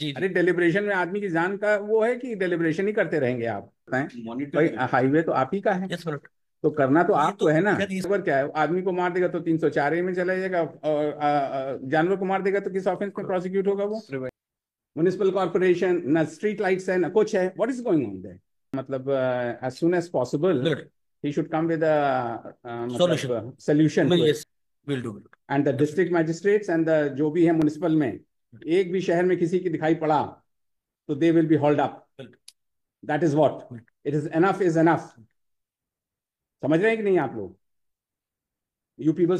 जी अरे जी। डेलिब्रेशन में आदमी की जान का वो है कि डेलिब्रेशन ही करते रहेंगे आप बताएं। भाई मॉनिटर हाईवे तो आप ही का है, यस मिनट। तो करना तो ये आपको तो है ना। खैर इस खबर क्या है, आदमी को मार देगा तो 304 में चला जाएगा, और जानवर को मार देगा तो किस ऑफेंस में प्रोसिक्यूट होगा वो। म्युनिसिपल कॉर्पोरेशन ना स्ट्रीट लाइट्स है ना कुछ है, what is going on there. मतलब as soon as possible minute ही शुड कम विद सॉल्यूशन मतलब सोल्यूशन मिल to it. Yes will do will and the district magistrates and the जो भी है म्युनिसिपल में, एक भी शहर में किसी की दिखाई पड़ा तो they will be hold up. That is what it is enough. समझ रहे हैं कि नहीं आप लोग। You people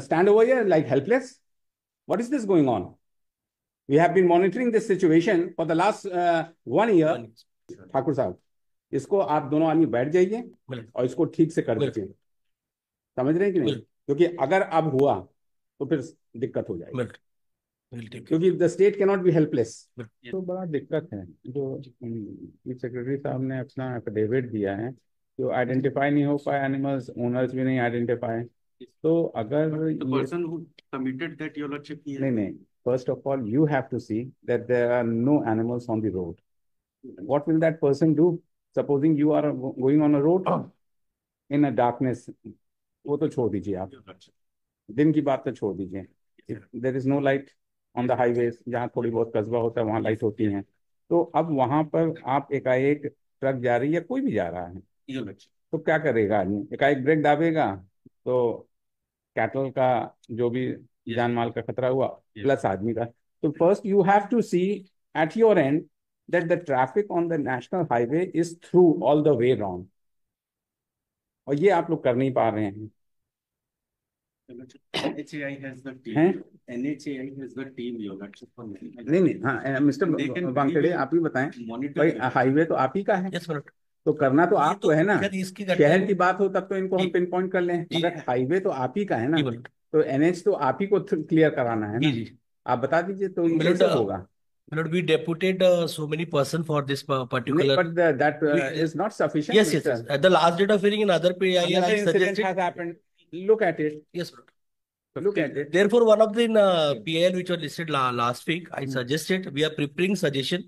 stand over here like helpless. What is this going on? We have been monitoring this situation for the last 1 year. One Thakur साहब, इसको आप दोनों आदमी बैठ जाइए मिनट और इसको ठीक से कर मिनट दीजिए। समझ रहे हैं कि नहीं, मिनट क्योंकि अगर अब हुआ तो फिर दिक्कत हो जाएगी, मिनट विल टेक क्योंकि the state cannot be helpless. Minute. तो बड़ा दिक्कत है जो चीफ सेक्रेटरी साहब ने अपना एफिडेविट दिया है, जो आइडेंटिफाई नहीं हो पाए एनिमल्स, ओनर्स भी नहीं आइडेंटिफाई। तो अगर ये person who submitted that your lordship, नहीं नहीं, first of all you have to see that there are no animals on the road. What will that person do, supposing you are going on a road in a darkness. वो तो छोड़ दीजिए आप, दिन की बात तो छोड़ दीजिए। There is no light on the highway, जहाँ थोड़ी बहुत कस्बा होता है वहाँ लाइट होती हैं। तो अब वहां पर आप एकाएक ट्रक जा रही है, कोई भी जा रहा है, तो क्या करेगा आदमी, एकाएक ब्रेक दाबेगा तो कैटल का जो भी जान माल का खतरा हुआ, प्लस आदमी का। तो first you have to see at your end that the traffic on the national highway is through all the way round, और ये आप लोग कर नहीं पा रहे हैं। NHAI has the team. हैं? NHAI has the team, नहीं नहीं, हाँ मिस्टर वांकड़े आप ही बताएं। भाई हाईवे तो आप ही का है, यस मिनट। तो करना तो ये आपको तो है ना। खैर इसकी शहर घटना की बात हो तब तो इनको हम जी पिन पॉइंट कर लें, जी मगर हाईवे तो आप ही का है ना। जी मिनट तो एनएच तो आप ही को क्लियर कराना है जी ना। जी आप बता दीजिए तो ये मिनट कैसे होगा। Minute we deputed so many person for this नहीं, particular but that we, is not sufficient yes yes mister. at the last date of hearing in other PIL Another I incident suggested has happened. Look at it. yes mister. Look at it. Therefore, one of the PIL which was listed last week, I suggested we are preparing suggestion.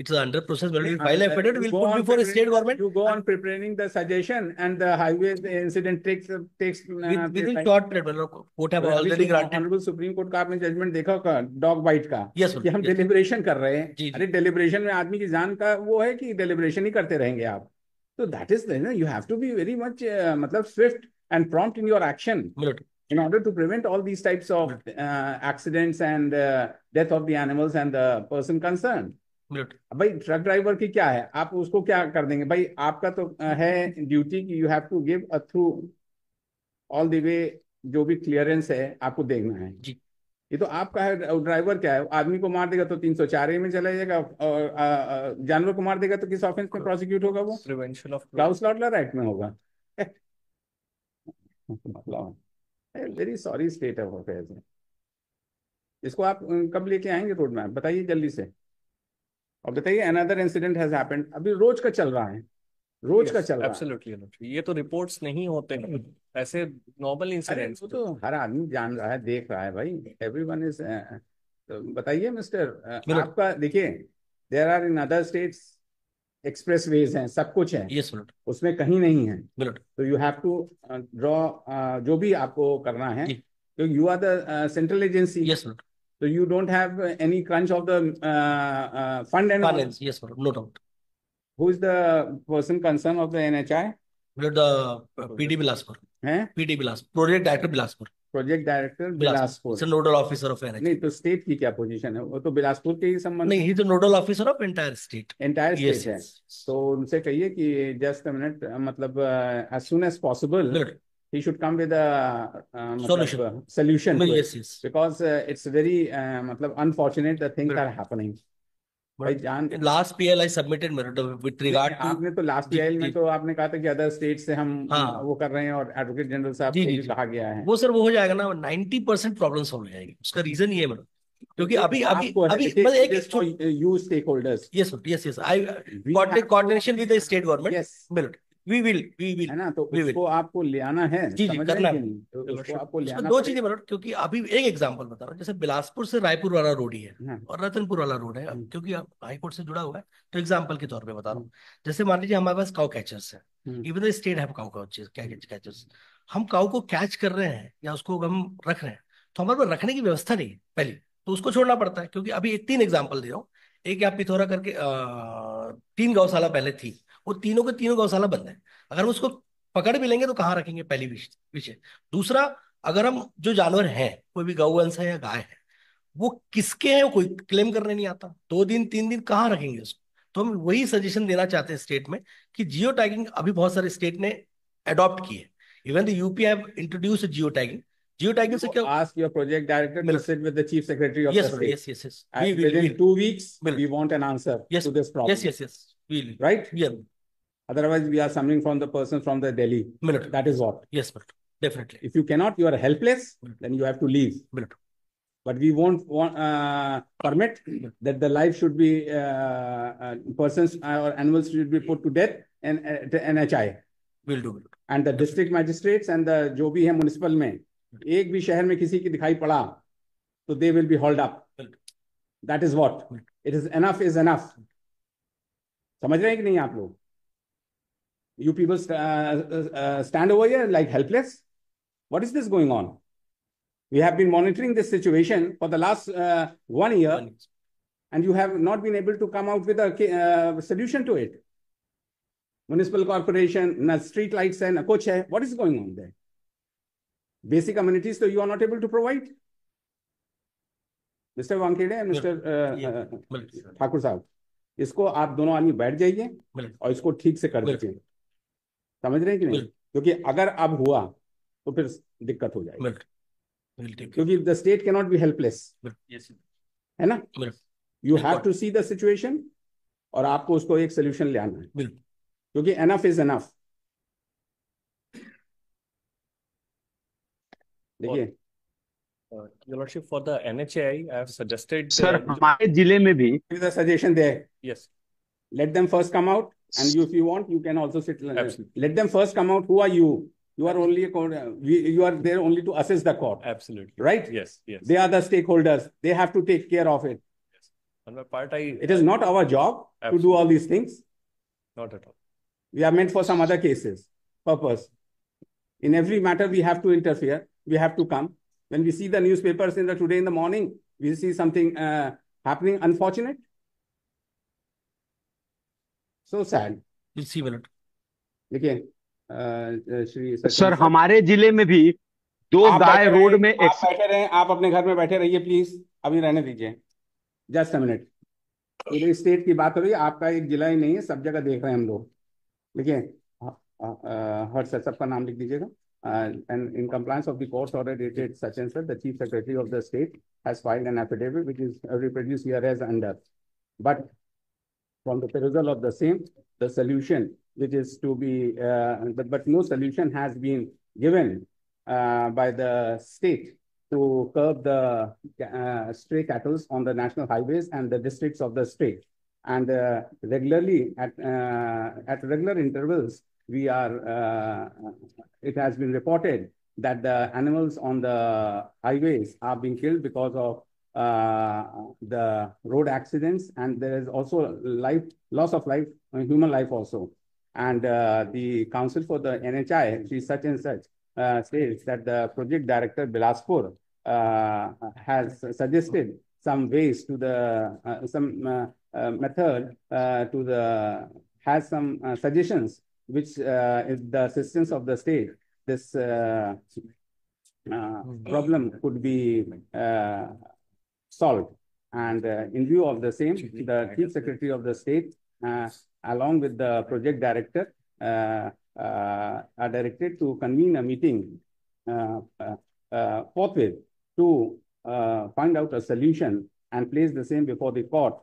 It's under process. When we file a affidavit, You we'll go put on before a preparing. state government. You go on preparing the suggestion, and the highway incident takes Within time. short period, मतलब court have अभी already granted. Honourable supreme court का आपने judgement देखा होगा dog bite का, Yes, कि sir. हम Yes. Deliberation कर रहे हैं। जी अरे जी डिलिब्रेशन में आदमी की जान का वो है कि डिलिब्रेशन ही करते रहेंगे आप। तो that is you have to be very much मतलब swift and prompt in your action minute in order to prevent all these types of accidents and death of the animals and the person concerned. Minute अब भाई truck driver की क्या है, आप उसको क्या कर देंगे भाई, आपका तो है ड्यूटी कि you have to give a through all the way, जो भी क्लियरेंस है आपको देखना है। जी ये तो आपका है। ड्राइवर क्या है, आदमी को मार देगा तो 304 में चला जाएगा, और जानवर को मार देगा तो किस ऑफेंस में प्रोसिक्यूट होगा वो, प्रिवेंशन ऑफ क्लाउस लॉटलर एक्ट में होगा। मतलब very sorry state of affairs है। इसको आप कब लेके आएंगे रोड मैप, बताइए जल्दी से। और बताइए अनदर इंसिडेंट हैज हैपेंड, अभी रोज का चल रहा है, रोज का यस चल रहा है। एब्सोल्युटली, ये तो रिपोर्ट्स नहीं होते हैं ऐसे नॉर्मल अरे इंसिडेंट्स। वो तो हर आदमी जान रहा है, देख रहा है भाई, एवरीवन इज। तो बताइए मिस्टर, मिनट आपका देखिए, there are in other states expressways हैं, सब कुछ है, यस मिनट उसमें कहीं नहीं है। मिनट तो यू हैव टू ड्रॉ जो भी आपको करना है, जी क्योंकि you are the central agency. Yes minute So you don't have any crunch of the fund and all. Finance yes minute no doubt Who is the person concerned of the NHI? Minute the PD Bilaspur हैं? PD Bilaspur project director Bilaspur project director Bilaspur Bilaspur. It's nodal officer of NH. नहीं तो state की क्या position है, वो तो बिलासपुर के ही संबंध नहीं ही is the nodal officer of entire state. Entire yes state है। यस तो उनसे कहिए कि जस्ट अ मिनट, मतलब as soon as possible minute he should come with a solution मतलब solution to it, yes yes because it's very मतलब unfortunate the things are happening. भाई जान, last PL I submitted merit with regard to आपने तो last जी EIL में जी तो आपने कहा था कि अदर स्टेट से हम हाँ वो कर रहे हैं, और एडवोकेट जनरल साहब जी को जी भी जी कहा गया है। वो सर वो हो जाएगा ना 90% प्रॉब्लम सॉल्व हो जाएगी। उसका रीजन ये है मैडम, क्योंकि ये अभी तो अभी आपको है, अभी देखिए बस it is for you stakeholders. Yes yes yes I we have coordination with the state government yes, minute we will है ना, तो we will उसको आपको ले आना है, जी समझ रहे करना हैं है। कि नहीं, तो उसको आपको ले उसमें आना दो पड़ेगा। चीजें मतलब, क्योंकि अभी एक एग्जांपल बता रहा हूँ, जैसे बिलासपुर से रायपुर वाला रोड ही है हाँ। और रतनपुर वाला रोड है, अब हम्म, क्योंकि आप हाई कोर्ट से जुड़ा हुआ है तो एग्जांपल के तौर पे बता रहा हम्म, हूँ। जैसे मान लीजिए हमारे पास काउ कैचर्स है, hmm, even the state have cow catchers. हम काउ को कैच कर रहे हैं या उसको हम रख रहे हैं, तो हमारे पास रखने की व्यवस्था नहीं है पहले, तो उसको छोड़ना पड़ता है। क्योंकि अभी एक तीन एग्जाम्पल दे रहा हूँ। एक यहाँ पिथौरा करके 3 गौशाला पहले थी, वो तीनों के तीनों गौशाला बंद है। अगर हम उसको पकड़ भी लेंगे तो कहाँ रखेंगे, पहली विषय। दूसरा, अगर हम जो जानवर हैं, कोई भी गौवंश है या गाय है, वो किसके हैं वो कोई क्लेम करने नहीं आता, 2 दिन 3 दिन कहाँ रखेंगे उसको। तो हम वही सजेशन देना चाहते हैं स्टेट में कि जियो टैगिंग अभी बहुत सारे स्टेट ने अडॉप्ट की है। Even the UP have introduce geo tagging. Geo tagging से क्या Ask your project director to मिल sit with the chief secretary of the yes state. Yes yes yes And we within will 2 weeks, will we want an answer yes to this problem. Yes yes yes will Right? We Otherwise, we are summoning from the person from the Delhi. Minute That is what. Yes minute definitely If you cannot, you are helpless, then you have to leave. Minute But we won't permit that the life should be persons or animals should be put to death and NHI. Will do And the district magistrates and the जो भी है municipal में, एक भी शहर में किसी की दिखाई पड़ा तो they will be hauled up. That is what. It is enough. समझ रहे हैं कि नहीं आप लोग? You people stand over here like helpless. What is this going on? We have been monitoring this situation for the last 1 year, and you have not been able to come out with a solution to it. Municipal corporation, na street lights hai, na kuch hai. What is going on there? Basic amenities, so you are not able to provide. Mr. Wankhede and Mr. Thakur साहब, इसको आप दोनों आदमी बैठ जाइए और इसको ठीक से कर दीजिए। समझ रहे हैं कि नहीं? क्योंकि अगर अब हुआ तो फिर दिक्कत हो जाएगी, क्योंकि the state can not be helpless, है ना? You have to see the situation और आपको उसको एक सोल्यूशन ले आना है, क्योंकि एनफ इज एनफ। देखिए, Your Lordship, for the NHAI, I have suggested. Sir हमारे जिले में भी the suggestion there. Yes. Let them first come out, and you, if you want, you can also sit. Absolutely. Let them first come out. Who are you? You are only a court. You are there only to assist the court. Absolutely. Right? Yes. Yes. They are the stakeholders. They have to take care of it. On my part, It is not our job to do all these things. Not at all. We are meant for some other cases, purpose. In every matter, we have to interfere. We have to come. When we see the newspapers today in the morning, we see something happening unfortunate. So sad. We'll see minute. देखिए, Shri sir हमारे जिले में भी 2 गाय road में आप बैठे रहे, आप अपने घर में बैठे रहिए प्लीज, अभी रहने दीजिए, जस्ट अ मिनट। पूरे स्टेट की बात हो रही है, आपका एक जिला ही नहीं है, सब जगह देख रहे हैं हम लोग। देखिए, हर सर सबका नाम लिख दीजिएगा। And in compliance of the court's order dated such and such, the Chief Secretary of the state has filed an affidavit which is reproduced here as under. But from the perusal of the same, the solution which is to be, but no solution has been given by the state to curb the stray cattle on the national highways and the districts of the state. And regularly, at regular intervals, we are, it has been reported that the animals on the highways are being killed because of the road accidents, and there is also loss of life, human life also. And the council for the NHI, she such and such, states that the project director Bilaspur has suggested some ways to the, some method to the, has some suggestions which is the assistance of the state, this problem could be solved. And in view of the same, the Chief Secretary of the state, along with the project director, are directed to convene a meeting forthwith to find out a solution and place the same before the court,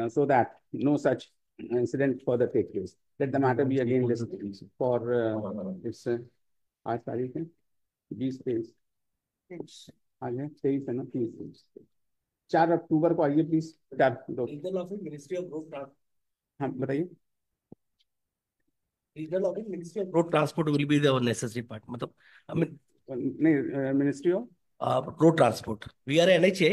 so that no such incident further take place. Let the matter be again listed for its आज तारीख है 20 आज है 23 है ना 30 4 अक्टूबर को आइए please. 4 ministry of road, हाँ बताइए। Regional office ministry of road transport will be the necessary part, मतलब नहीं, ministry of road transport. We are NHA.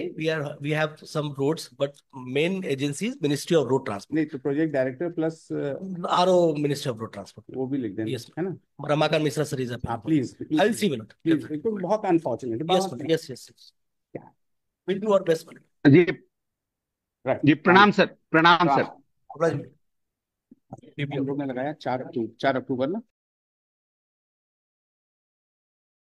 We have some roads, but main agency is Ministry of Road Transport. नहीं, तो project director plus RO Ministry of Road Transport. वो भी लिख देना, Yes, है ना? Ramakant Mishra sir is a. Please I will see with it. Please, तो बहुत अनफॉर्चुनेट। Yes, yes. क्या? We'll do our best. जी राइट जी, प्रणाम सर, प्रणाम सर। Right. हम लोग ने लगाया 4 अक्टूबर ना।